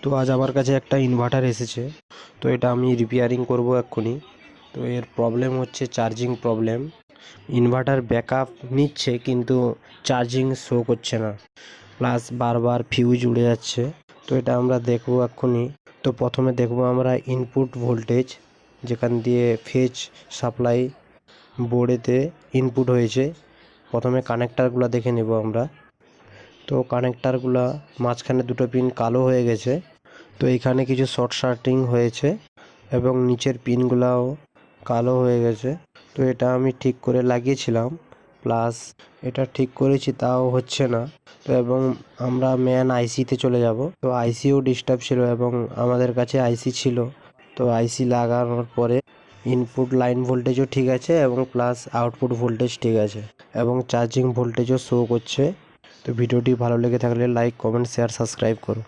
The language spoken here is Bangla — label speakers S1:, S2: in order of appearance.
S1: তো আজ আমার কাছে একটা ইনভার্টার এসেছে। তো এটা আমি রিপেয়ারিং করব এক্ষুনি। তো এর প্রবলেম হচ্ছে চার্জিং প্রবলেম। ইনভার্টার ব্যাকআপ নিচ্ছে কিন্তু চার্জিং শো করছে না, প্লাস বারবার ফিউজ উড়ে যাচ্ছে। তো এটা আমরা দেখব এক্ষুনি। তো প্রথমে দেখব আমরা ইনপুট ভোল্টেজ, যেখান দিয়ে ফেজ সাপ্লাই বোর্ডেতে ইনপুট হয়েছে। প্রথমে কানেক্টারগুলো দেখে নেব আমরা। তো কানেক্টারগুলো মাঝখানে দুটো পিন কালো হয়ে গেছে। তো এখানে কিছু শর্ট সার্কিটিং হয়েছে এবং নিচের পিনগুলাও কালো হয়ে গেছে। তো এটা আমি ঠিক করে লাগিয়েছিলাম, প্লাস এটা ঠিক করেছি তাও হচ্ছে না। তো এবং আমরা মেন আইসিতে চলে যাব। তো আইসিও ডিস্টার্ব ছিল এবং আমাদের কাছে আইসি ছিল। তো আইসি লাগানোর পরে ইনপুট লাইন ভোল্টেজও ঠিক আছে এবং প্লাস আউটপুট ভোল্টেজ ঠিক আছে এবং চার্জিং ভোল্টেজও শো করছে। তো ভিডিওটি ভালো লেগে থাকলে লাইক, কমেন্ট, শেয়ার, সাবস্ক্রাইব করো।